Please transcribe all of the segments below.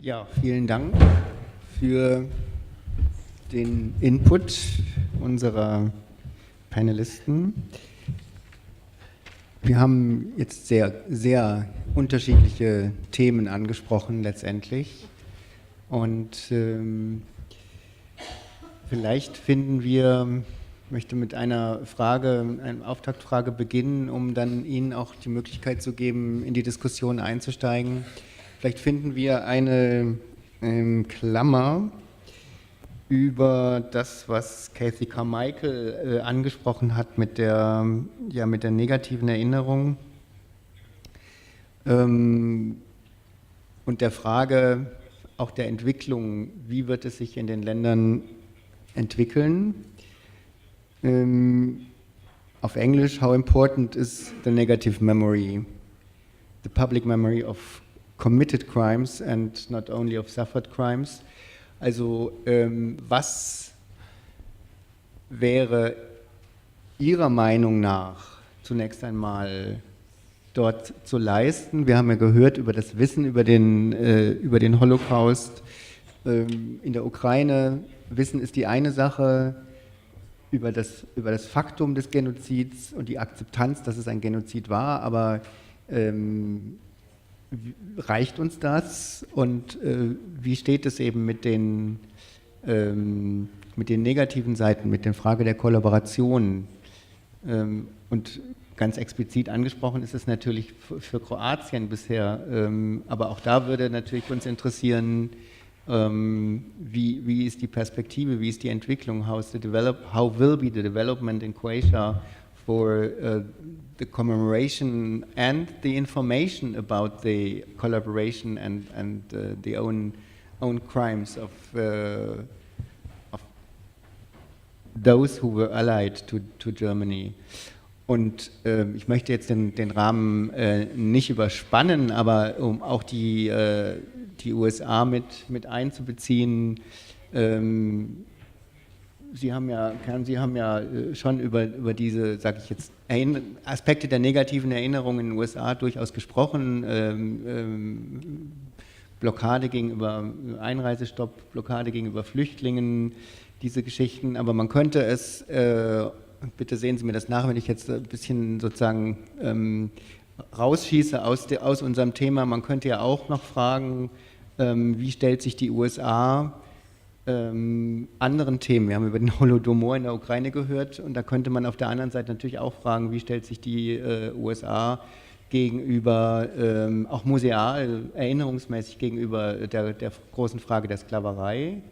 Ja, vielen Dank für den Input unserer Panelisten. Wir haben jetzt sehr, sehr unterschiedliche Themen angesprochen letztendlich und vielleicht möchte mit einer Frage, einer Auftaktfrage beginnen, um dann Ihnen auch die Möglichkeit zu geben, in die Diskussion einzusteigen. Vielleicht finden wir eine Klammer über das, was Cathy Carmichael angesprochen hat mit der negativen Erinnerung und der Frage auch der Entwicklung, wie wird es sich in den Ländern entwickeln. Auf Englisch, how important is the negative memory, the public memory of committed crimes and not only of suffered crimes. Also was wäre Ihrer Meinung nach zunächst einmal dort zu leisten? Wir haben ja gehört über das Wissen über den Holocaust in der Ukraine. Wissen ist die eine Sache, über das Faktum des Genozids und die Akzeptanz, dass es ein Genozid war, aber reicht uns das und wie steht es eben mit den negativen Seiten, mit der Frage der Kollaboration? Und ganz explizit angesprochen ist es natürlich für Kroatien bisher, aber auch da würde natürlich uns interessieren, wie ist die Perspektive, wie ist die Entwicklung, how will be the development in Croatia for the commemoration and the information about the collaboration and the own crimes of those who were allied to Germany. Und ich möchte jetzt den Rahmen nicht überspannen, aber um auch die USA mit einzubeziehen. Sie haben ja schon über diese, sage ich jetzt, Aspekte der negativen Erinnerung in den USA durchaus gesprochen. Blockade gegenüber Einreisestopp, Blockade gegenüber Flüchtlingen, diese Geschichten. Aber man könnte es, bitte sehen Sie mir das nach, wenn ich jetzt ein bisschen sozusagen rausschieße aus unserem Thema. Man könnte ja auch noch fragen, wie stellt sich die USA anderen Themen, wir haben über den Holodomor in der Ukraine gehört und da könnte man auf der anderen Seite natürlich auch fragen, wie stellt sich die USA gegenüber, auch museal, erinnerungsmäßig gegenüber der großen Frage der Sklaverei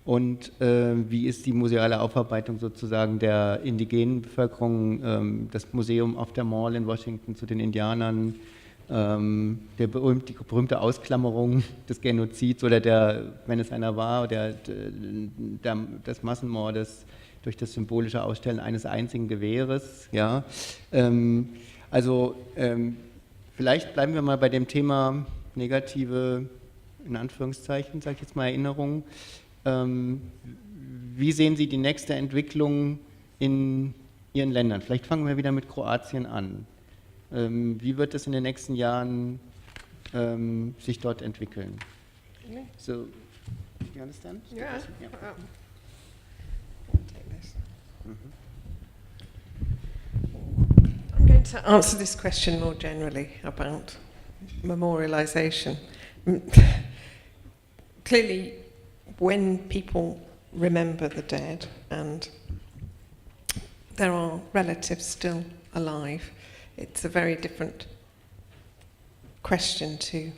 und wie ist die museale Aufarbeitung sozusagen der indigenen Bevölkerung, das Museum auf der Mall in Washington zu den Indianern, die berühmte Ausklammerung des Genozids oder wenn es einer war, des Massenmordes durch das symbolische Ausstellen eines einzigen Gewehres. Ja. Vielleicht bleiben wir mal bei dem Thema negative, in Anführungszeichen, sage ich jetzt mal, Erinnerung. Wie sehen Sie die nächste Entwicklung in Ihren Ländern? Vielleicht fangen wir wieder mit Kroatien an. Wie wird es in den nächsten Jahren sich dort entwickeln? So, you understand? Yeah. Yeah. I'll take this. I'm going to answer this question more generally about memorialization. Clearly, when people remember the dead and there are relatives still alive, it's a very different question to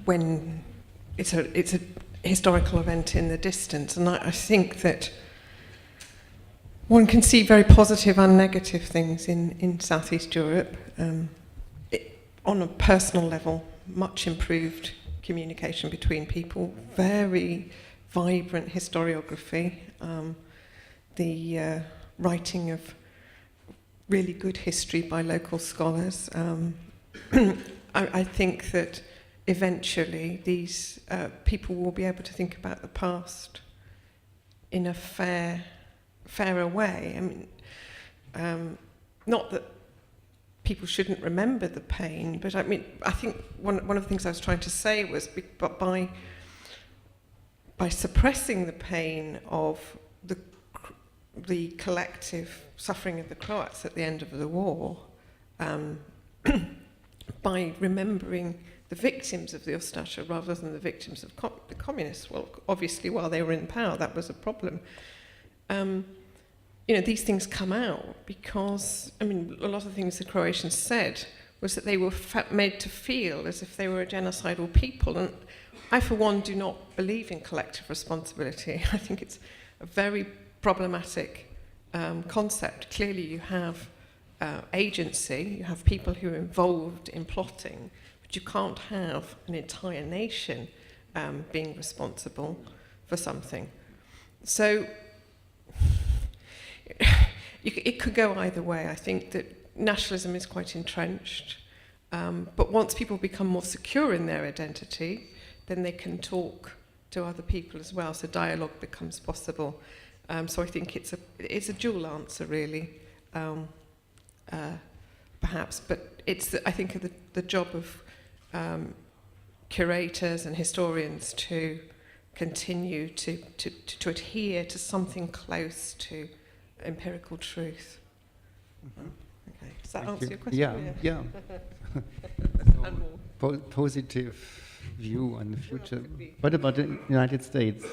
when it's a historical event in the distance. And I think that one can see very positive and negative things in Southeast Europe. On a personal level, much improved communication between people, very vibrant historiography, the writing of really good history by local scholars. I think that eventually these people will be able to think about the past in a fairer way. I mean, not that people shouldn't remember the pain, but I mean, I think one of the things I was trying to say was by suppressing the pain of the collective suffering of the Croats at the end of the war, by remembering the victims of the Ustasha rather than the victims of the communists. Well, obviously, while they were in power, that was a problem. These things come out because, I mean, a lot of the things the Croatians said was that they were made to feel as if they were a genocidal people. And I, for one, do not believe in collective responsibility. I think it's a very problematic concept. Clearly, you have agency, you have people who are involved in plotting, but you can't have an entire nation being responsible for something. So it could go either way. I think that nationalism is quite entrenched, but once people become more secure in their identity, then they can talk to other people as well, so dialogue becomes possible. So I think it's a dual answer, really, perhaps, but it's, I think, the job of curators and historians to continue to adhere to something close to empirical truth. Mm-hmm. Okay, does that answer your question? Yeah. Positive view on the future. What about the United States?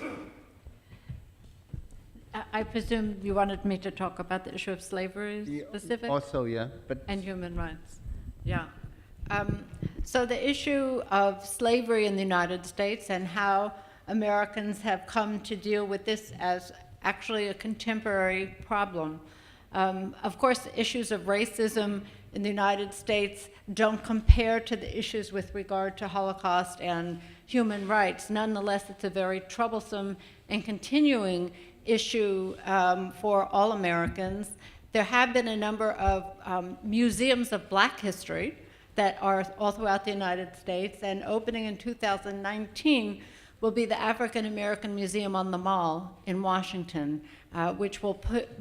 I presume you wanted me to talk about the issue of slavery specifically? Also, yeah. And human rights, yeah. So the issue of slavery in the United States and how Americans have come to deal with this as actually a contemporary problem. Of course, issues of racism in the United States don't compare to the issues with regard to Holocaust and human rights. Nonetheless, it's a very troublesome and continuing issue for all Americans. There have been a number of museums of Black history that are all throughout the United States, and opening in 2019 will be the African American Museum on the Mall in Washington, which will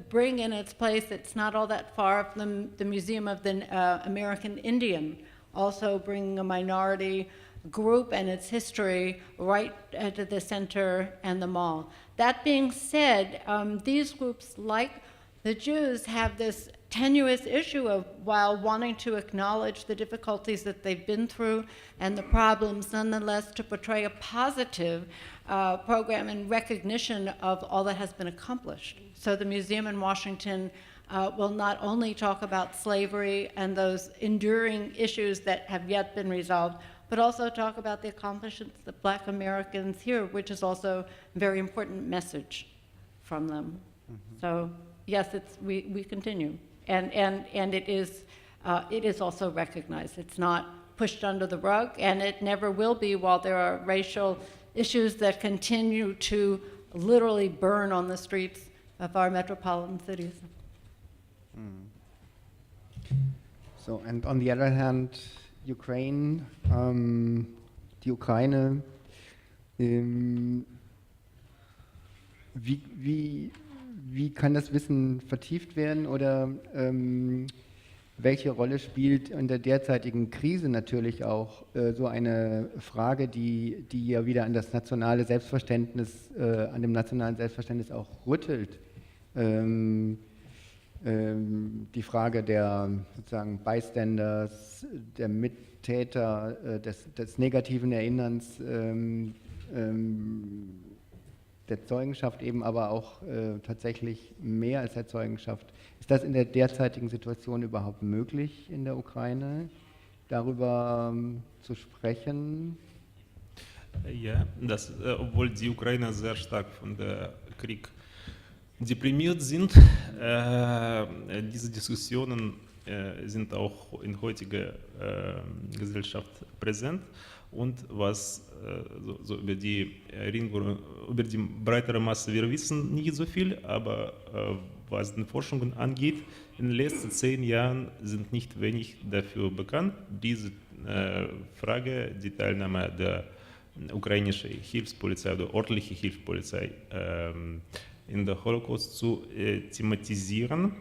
bring in its place, it's not all that far from the Museum of the American Indian, also bringing a minority group and its history right to the center and the mall. That being said, these groups, like the Jews, have this tenuous issue of, while wanting to acknowledge the difficulties that they've been through and the problems, nonetheless to portray a positive program in recognition of all that has been accomplished. So the museum in Washington will not only talk about slavery and those enduring issues that have yet been resolved, but also talk about the accomplishments of Black Americans here, which is also a very important message from them. Mm-hmm. So yes, we continue. And it is also recognized. It's not pushed under the rug, and it never will be while there are racial issues that continue to literally burn on the streets of our metropolitan cities. So, and on the other hand, Ukraine, die Ukraine, wie kann das Wissen vertieft werden oder welche Rolle spielt in der derzeitigen Krise natürlich auch so eine Frage, die ja wieder an das nationale Selbstverständnis, an dem nationalen Selbstverständnis auch rüttelt? Die Frage der sozusagen Bystanders, der Mittäter, des negativen Erinnerns, der Zeugenschaft eben, aber auch tatsächlich mehr als der Zeugenschaft. Ist das in der derzeitigen Situation überhaupt möglich in der Ukraine, darüber zu sprechen? Ja, obwohl die Ukrainer sehr stark von der Krieg deprimiert sind, diese Diskussionen sind auch in heutiger Gesellschaft präsent. Und was so über die breitere Masse, wir wissen nicht so viel, aber was die Forschungen angeht, in den letzten 10 Jahren sind nicht wenig dafür bekannt, diese Frage, die Teilnahme der ukrainischen Hilfspolizei oder örtlichen Hilfspolizei in der Holocaust zu thematisieren.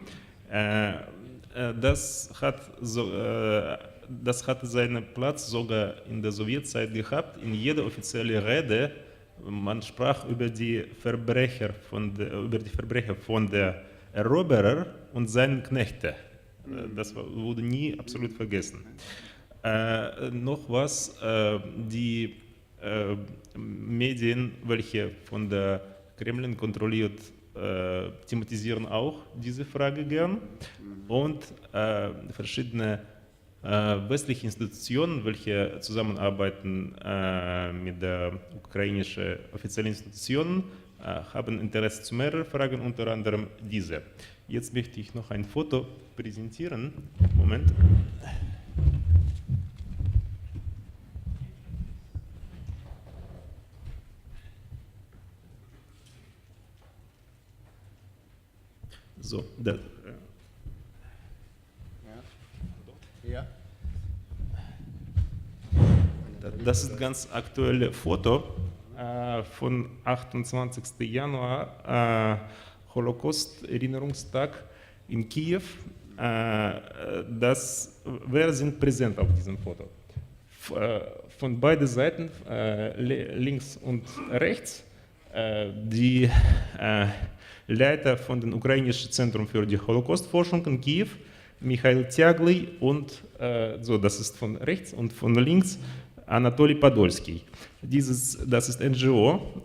das hatte seinen Platz sogar in der Sowjetzeit gehabt. In jeder offiziellen Rede, man sprach über die Verbrecher von der Eroberer und seinen Knechte. Das wurde nie absolut vergessen. Noch was, die Medien, welche von der Kremlin kontrolliert, thematisieren auch diese Frage gern. Und verschiedene westliche Institutionen, welche zusammenarbeiten mit der ukrainischen offiziellen Institutionen, haben Interesse zu mehreren Fragen, unter anderem diese. Jetzt möchte ich noch ein Foto präsentieren. Moment. So, das. Ja. Das ist ein ganz aktuelles Foto von 28. Januar, Holocaust-Erinnerungstag in Kiew. Wer sind präsent auf diesem Foto? Von beiden Seiten, links und rechts, die Leiter von dem ukrainischen Zentrum für die Holocaust-Forschung in Kiew, Michail Tjagly, und das ist von rechts, und von links Anatoli Podolsky. Das ist NGO,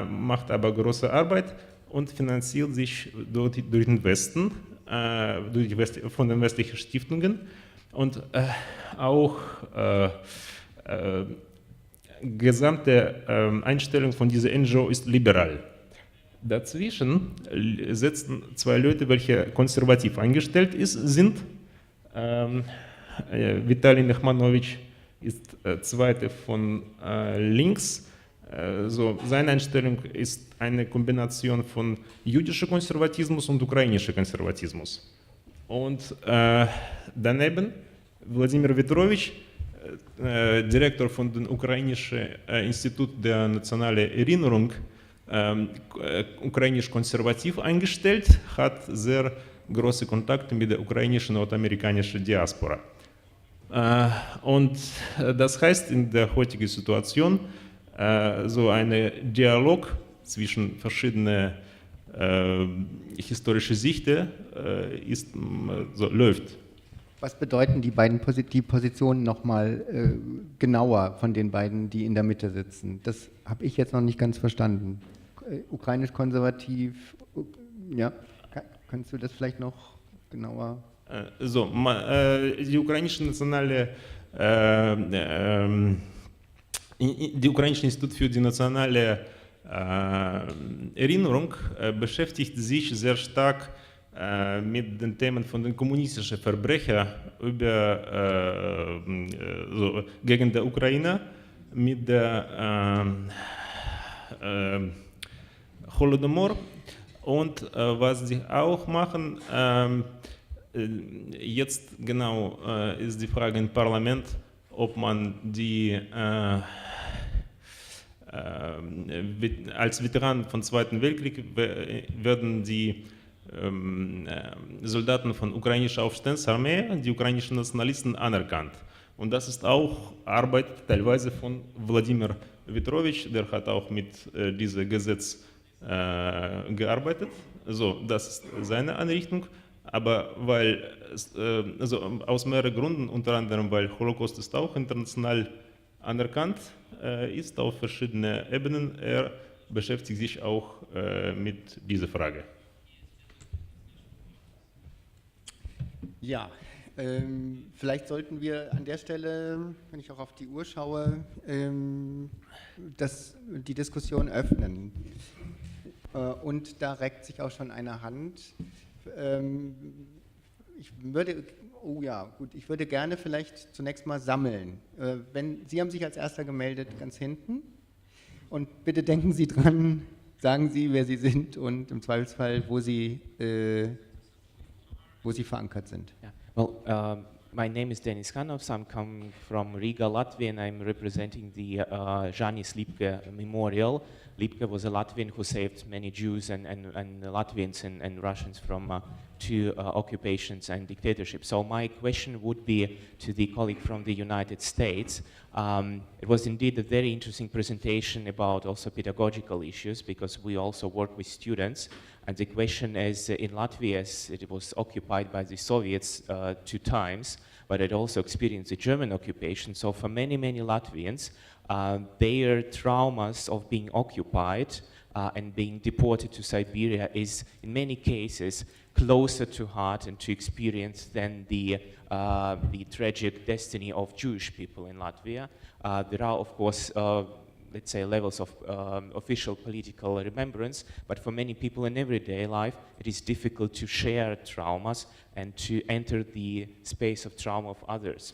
macht aber große Arbeit und finanziert sich durch den Westen, von den westlichen Stiftungen, und auch gesamte Einstellung von dieser NGO ist liberal. Dazwischen sitzen zwei Leute, welche konservativ eingestellt sind. Vitali Nechmanowitsch ist zweite von links. Seine Einstellung ist eine Kombination von jüdischem Konservatismus und ukrainischem Konservatismus. Und daneben Wladimir Witrovich, Direktor von dem ukrainischen Institut der nationalen Erinnerung, ukrainisch konservativ eingestellt, hat sehr große Kontakte mit der ukrainischen und amerikanischen Diaspora. Und das heißt in der heutigen Situation, so ein Dialog zwischen verschiedenen historischen Sichten läuft. Was bedeuten die Positionen nochmal genauer von den beiden, die in der Mitte sitzen? Das habe ich jetzt noch nicht ganz verstanden. Ukrainisch-konservativ, ja, kannst du das vielleicht noch genauer? Die ukrainische Institut für die nationale Erinnerung beschäftigt sich sehr stark mit den Themen von den kommunistischen Verbrechen gegen die Ukraine, mit der Holodomor, und was sie auch machen, jetzt genau ist die Frage im Parlament, ob man die als Veteran vom Zweiten Weltkrieg werden die Soldaten von ukrainischer Aufstandsarmee, die ukrainischen Nationalisten, anerkannt. Und das ist auch Arbeit teilweise von Wladimir Witrovich, der hat auch mit diesem Gesetz gearbeitet. Das ist seine Einrichtung, aber aus mehreren Gründen, unter anderem weil Holocaust ist auch international anerkannt ist auf verschiedenen Ebenen. Er beschäftigt sich auch mit dieser Frage. Ja, vielleicht sollten wir an der Stelle, wenn ich auch auf die Uhr schaue, die Diskussion öffnen. Und da reckt sich auch schon eine Hand. Ich würde gerne vielleicht zunächst mal sammeln. Sie haben sich als Erster gemeldet, ganz hinten. Und bitte denken Sie dran, sagen Sie, wer Sie sind und im Zweifelsfall, wo Sie verankert sind. Yeah. Well, My name is Denis Kanovs. I'm coming from Riga, Latvia, and I'm representing the Janis Lipke Memorial. Lipke was a Latvian who saved many Jews and Latvians and Russians from two occupations and dictatorship. So my question would be to the colleague from the United States. It was indeed a very interesting presentation about also pedagogical issues, because we also work with students. And the question is, in Latvia, it was occupied by the Soviets 2 times, but it also experienced the German occupation. So for many, many Latvians, their traumas of being occupied and being deported to Siberia is, in many cases, closer to heart and to experience than the tragic destiny of Jewish people in Latvia. There are, of course, let's say, levels of official political remembrance, but for many people in everyday life, it is difficult to share traumas and to enter the space of trauma of others.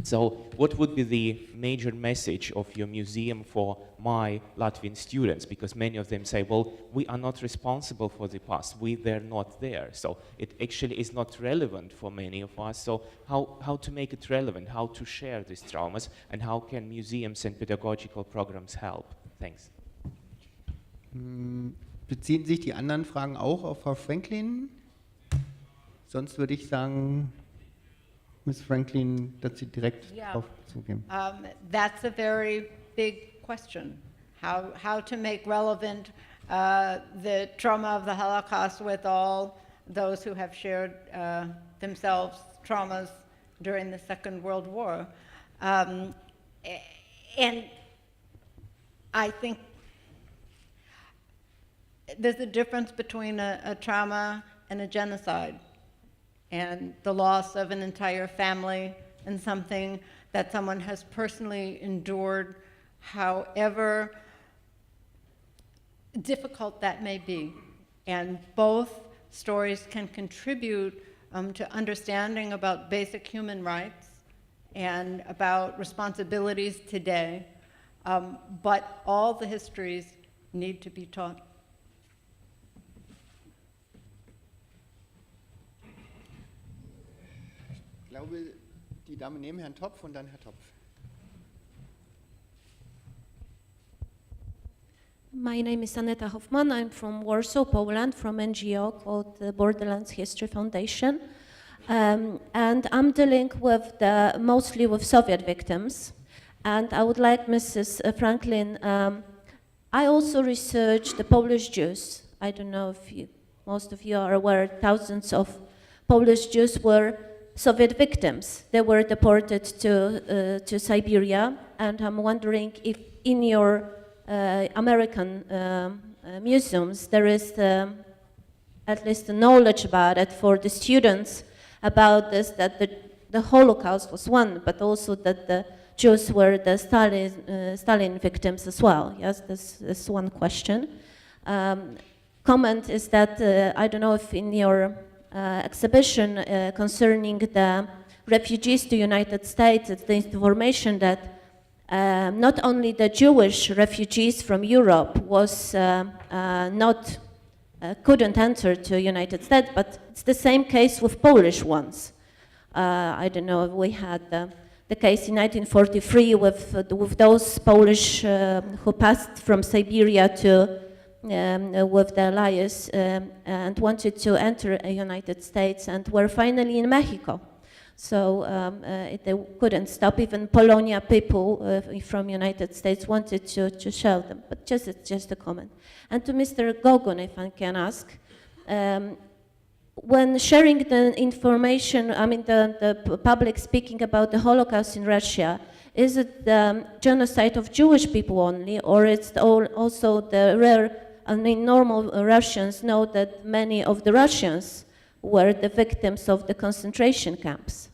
So what would be the major message of your museum for my Latvian students? Because many of them say, well, we are not responsible for the past, they're not there. So it actually is not relevant for many of us. So how to make it relevant, how to share these traumas, and how can museums and pedagogical programs help? Thanks. Beziehen sich die anderen Fragen auch auf Frau Franklin? Sonst würde ich sagen, Ms. Franklin, dass Sie direkt drauf zugehen. That's a very big question. How to make relevant the trauma of the Holocaust with all those who have shared themselves traumas during the Second World War. And I think there's a difference between a trauma and a genocide, and the loss of an entire family and something that someone has personally endured, however difficult that may be. And both stories can contribute to understanding about basic human rights and about responsibilities today, but all the histories need to be taught. Ich glaube, die Dame neben Herrn Topf und dann Herr Topf. My name is Aneta Hoffman. I'm from Warsaw, Poland, from NGO called the Borderlands History Foundation. And I'm dealing with mostly with Soviet victims. And I would like Mrs. Franklin, I also researched the Polish Jews. I don't know if most of you are aware, thousands of Polish Jews were Soviet victims. They were deported to Siberia, and I'm wondering if in your American museums there is at least the knowledge about it for the students about this, that the Holocaust was one, but also that the Jews were the Stalin victims as well. Yes, this is one question. Comment is that I don't know if in your exhibition concerning the refugees to United States, it's the information that not only the Jewish refugees from Europe couldn't enter to United States, but it's the same case with Polish ones. I don't know if we had the case in 1943 with those Polish who passed from Siberia with the allies and wanted to enter the United States and were finally in Mexico. So they couldn't stop. Even Polonia people from United States wanted to show them. But just a comment. And to Mr. Gogun, if I can ask, when sharing the information, I mean the public speaking about the Holocaust in Russia, is it the genocide of Jewish people only, or it's also the rare? I mean, normal Russians know that many of the Russians were the victims of the concentration camps.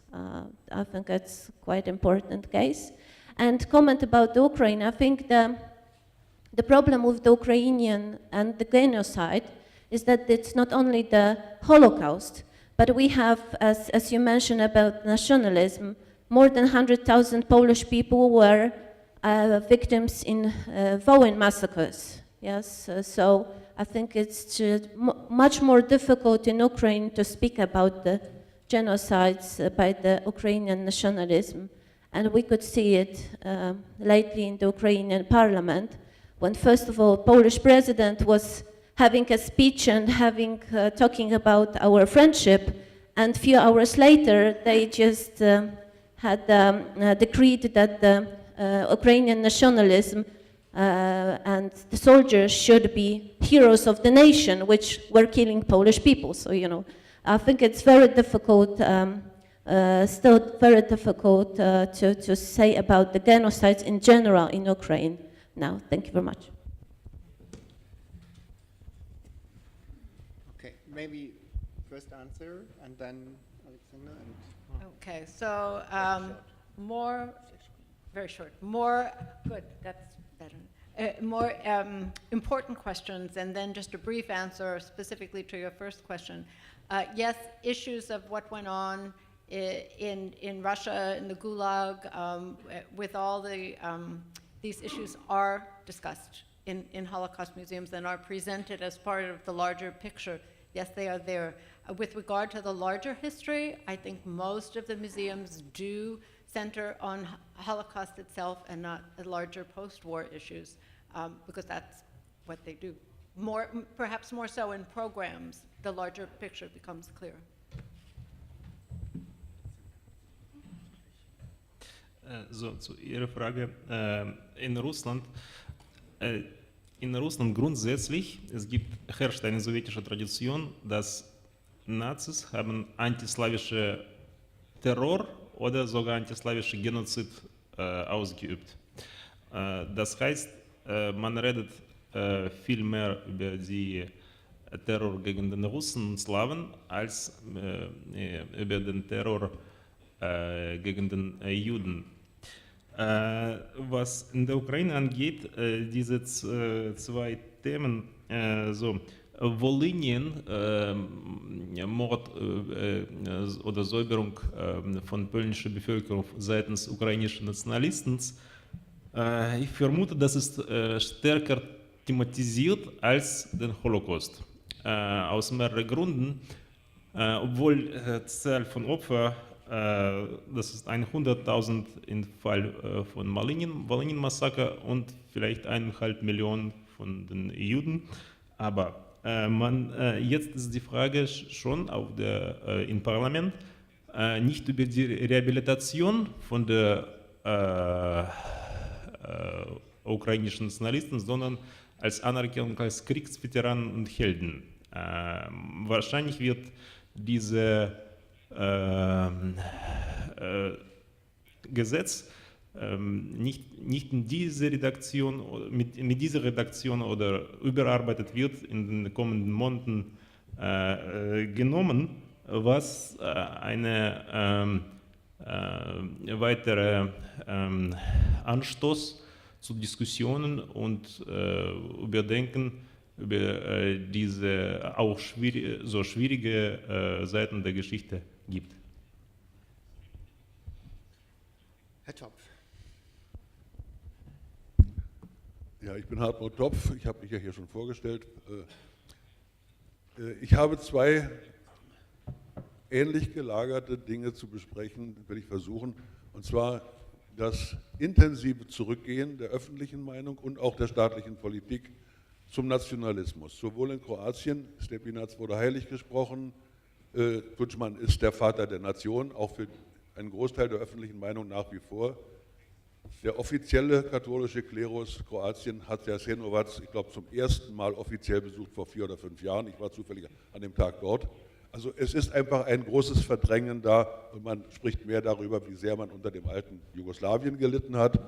I think that's quite important case. And comment about the Ukraine, I think the problem with the Ukrainian and the genocide is that it's not only the Holocaust, but we have, as you mentioned about nationalism, more than 100,000 Polish people were victims in Wołyń massacres. Yes, so I think it's much more difficult in Ukraine to speak about the genocides by the Ukrainian nationalism. And we could see it lately in the Ukrainian parliament, when first of all, Polish president was having a speech and talking about our friendship, and few hours later, they just had decreed that the Ukrainian nationalism and the soldiers should be heroes of the nation, which were killing Polish people. So, you know, I think it's very difficult, still very difficult to say about the genocides in general in Ukraine now. Thank you very much. Okay, maybe first answer and then Alexander. Okay, so very short, more, good, that's better. More important questions, and then just a brief answer specifically to your first question. Yes, issues of what went on in Russia, in the Gulag, with all the, these issues are discussed in Holocaust museums and are presented as part of the larger picture. Yes, they are there. With regard to the larger history, I think most of the museums do center on Holocaust itself and not the larger post-war issues, because that's what they do. Perhaps more so in programs, the larger picture becomes clear. So, zu Ihrer Frage. In Russland grundsätzlich, herrscht eine sowjetische Tradition, dass Nazis haben antislawische Terror oder sogar antislawische Genozid ausgeübt. Das heißt, man redet viel mehr über die Terror gegen den Russen und Slawen als über den Terror gegen den Juden. Was in der Ukraine angeht, diese zwei Themen, so Volynien, Mord oder Säuberung von polnischer Bevölkerung seitens ukrainischen Nationalisten, ich vermute, das ist stärker thematisiert als den Holocaust. Aus mehreren Gründen, obwohl die Zahl von Opfern, das ist 100.000 im Fall von Volynien-Massaker und vielleicht 1,5 Millionen von den Juden. Aber jetzt ist die Frage schon im Parlament nicht über die Rehabilitation von der ukrainischen Nationalisten, sondern als Anerkennung als Kriegsveteranen und Helden. Wahrscheinlich wird diese Gesetz nicht in diese Redaktion, mit dieser Redaktion oder überarbeitet wird in den kommenden Monaten genommen, was eine weitere Anstoß zu Diskussionen und Überdenken über diese auch so schwierige Seiten der Geschichte gibt. Herr Topf. Ja, ich bin Hartmut Topf, ich habe mich ja hier schon vorgestellt. Ich habe zwei ähnlich gelagerte Dinge zu besprechen, will ich versuchen, und zwar das intensive Zurückgehen der öffentlichen Meinung und auch der staatlichen Politik zum Nationalismus. Sowohl in Kroatien, Stepinac wurde heilig gesprochen, Tudjman ist der Vater der Nation, auch für einen Großteil der öffentlichen Meinung nach wie vor. Der offizielle katholische Klerus Kroatien hat Jasenovac, ich glaube, zum ersten Mal offiziell besucht vor 4 oder 5 Jahren. Ich war zufällig an dem Tag dort. Also es ist einfach ein großes Verdrängen da und man spricht mehr darüber, wie sehr man unter dem alten Jugoslawien gelitten hat,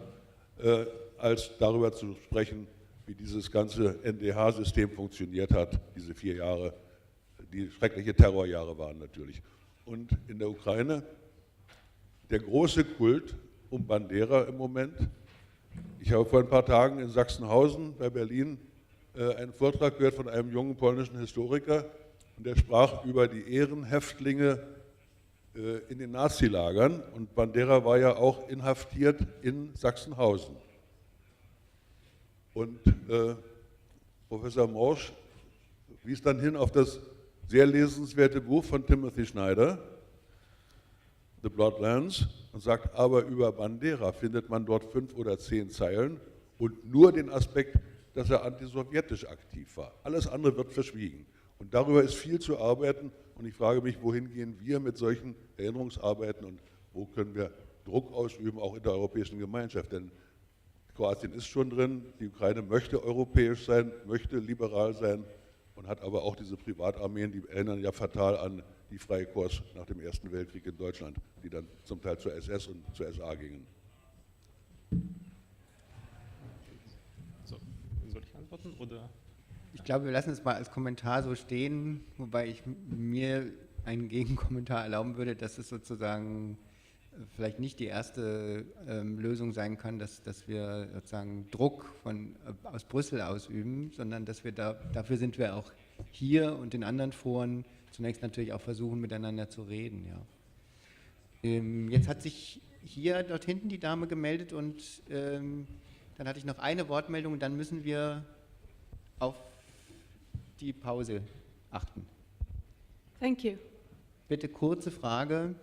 als darüber zu sprechen, wie dieses ganze NDH-System funktioniert hat, diese 4 Jahre, die schreckliche Terrorjahre waren natürlich. Und in der Ukraine der große Kult um Bandera im Moment. Ich habe vor ein paar Tagen in Sachsenhausen bei Berlin einen Vortrag gehört von einem jungen polnischen Historiker, und der sprach über die Ehrenhäftlinge in den Nazilagern, und Bandera war ja auch inhaftiert in Sachsenhausen. Und Professor Morsch wies dann hin auf das sehr lesenswerte Buch von Timothy Snyder, The Bloodlands und sagt, aber über Bandera findet man dort 5 oder 10 Zeilen und nur den Aspekt, dass er antisowjetisch aktiv war. Alles andere wird verschwiegen. Und darüber ist viel zu arbeiten und ich frage mich, wohin gehen wir mit solchen Erinnerungsarbeiten und wo können wir Druck ausüben, auch in der europäischen Gemeinschaft. Denn Kroatien ist schon drin, die Ukraine möchte europäisch sein, möchte liberal sein und hat aber auch diese Privatarmeen, die erinnern ja fatal an die Freikorps nach dem Ersten Weltkrieg in Deutschland, die dann zum Teil zur SS und zur SA gingen. So, soll ich antworten oder? Ich glaube, wir lassen es mal als Kommentar so stehen, wobei ich mir einen Gegenkommentar erlauben würde, dass es sozusagen vielleicht nicht die erste Lösung sein kann, dass wir sozusagen Druck aus Brüssel ausüben, sondern dass wir dafür sind wir auch hier und in anderen Foren zunächst natürlich auch versuchen, miteinander zu reden. Ja. Jetzt hat sich hier dort hinten die Dame gemeldet und dann hatte ich noch eine Wortmeldung und dann müssen wir auf die Pause achten. Thank you. Bitte kurze Frage.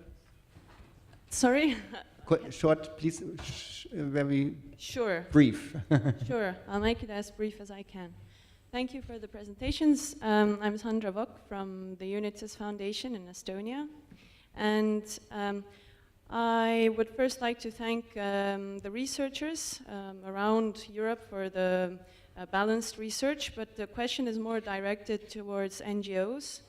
Sorry? Short, please, very Sure. brief. Sure. I'll make it as brief as I can. Thank you for the presentations. I'm Sandra Vok from the UNITSIS Foundation in Estonia. And I would first like to thank the researchers around Europe for the balanced research, but the question is more directed towards NGOs.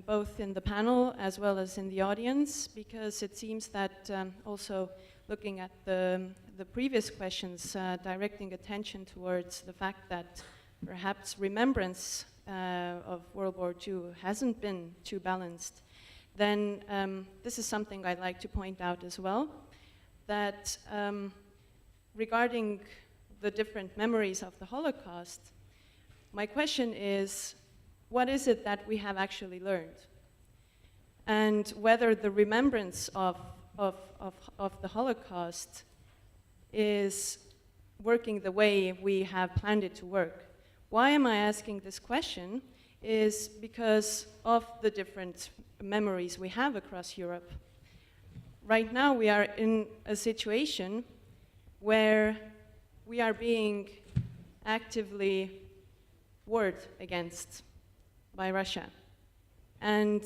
Both in the panel as well as in the audience, because it seems that also looking at the previous questions, directing attention towards the fact that perhaps remembrance of World War II hasn't been too balanced, then this is something I'd like to point out as well, that regarding the different memories of the Holocaust, my question is, what is it that we have actually learned? And whether the remembrance of the Holocaust is working the way we have planned it to work. Why am I asking this question? Is because of the different memories we have across Europe. Right now we are in a situation where we are being actively warred against by Russia. And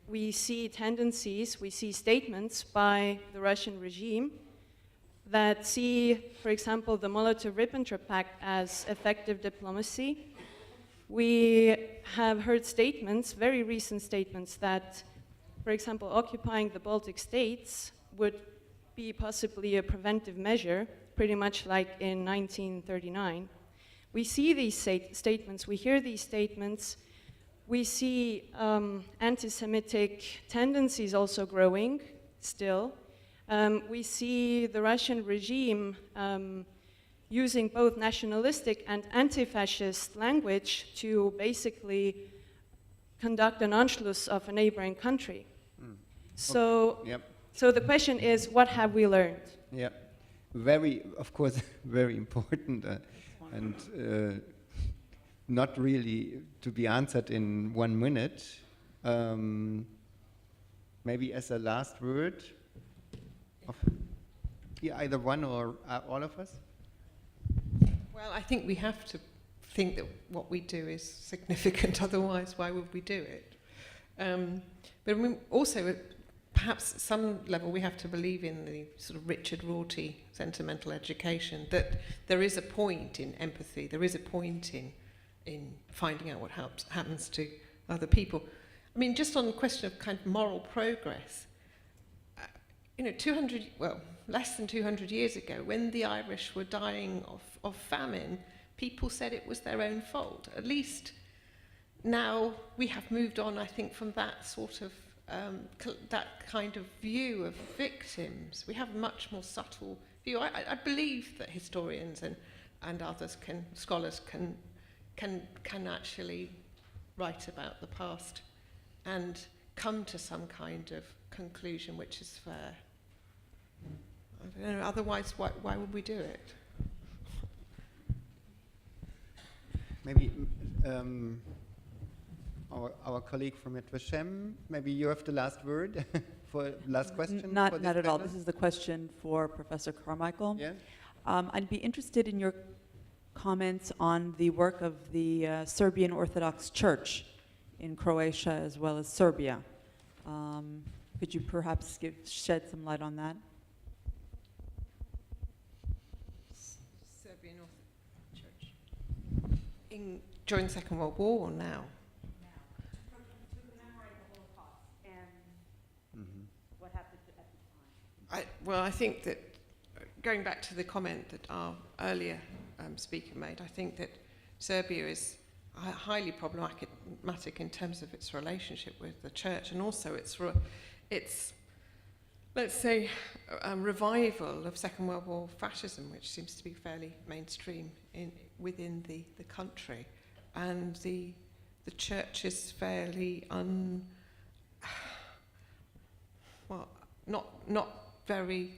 we see tendencies, we see statements by the Russian regime that see, for example, the Molotov-Ribbentrop Pact as effective diplomacy. We have heard statements, very recent statements, that, for example, occupying the Baltic states would be possibly a preventive measure, pretty much like in 1939. We see these statements, we hear these statements. We see anti-Semitic tendencies also growing still. We see the Russian regime using both nationalistic and anti-fascist language to basically conduct an Anschluss of a neighboring country. So, Okay. Yep. so the question is, what have we learned? Yeah, of course, very important and not really to be answered in 1 minute. Maybe as a last word, of either one or all of us? Well, I think we have to think that what we do is significant, otherwise why would we do it? But I mean, also, perhaps at some level we have to believe in the sort of Richard Rorty sentimental education, that there is a point in empathy, there is a point in finding out what happens to other people. I mean, just on the question of kind of moral progress, less than 200 years ago, when the Irish were dying of famine, people said it was their own fault. At least now we have moved on, I think, from that sort of, that kind of view of victims. We have a much more subtle view. I believe that historians and others scholars can actually write about the past and come to some kind of conclusion which is fair. I don't know, otherwise why would we do it? Maybe our colleague from Yad Vashem, maybe you have the last word for last question? Not for this at all. panel? This is the question for Professor Carmichael. Yeah. I'd be interested in your comments on the work of the Serbian Orthodox Church in Croatia as well as Serbia. Could you perhaps shed some light on that? Serbian Orthodox Church. During the Second World War or now? To commemorate the Holocaust and what happened at the time. Well, I think that, going back to the comment that our earlier speaker made, I think that Serbia is highly problematic in terms of its relationship with the church, and also its let's say, revival of Second World War fascism, which seems to be fairly mainstream within the country, and the church is fairly not very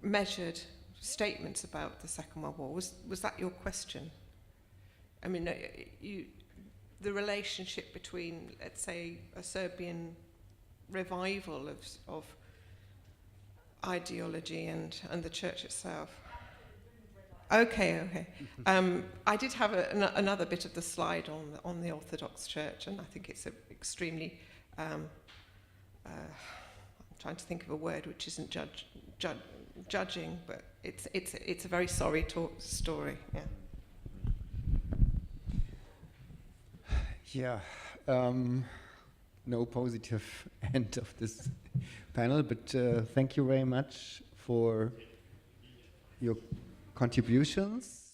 measured statements about the Second World War. Was that your question? I mean, the relationship between, let's say, a Serbian revival of ideology and the church itself. Okay. I did have another bit of the slide on the Orthodox Church, and I think it's extremely. I'm trying to think of a word which isn't judging, but it's a very sorry story. Yeah. Yeah. No positive end of this panel, but thank you very much for your contributions.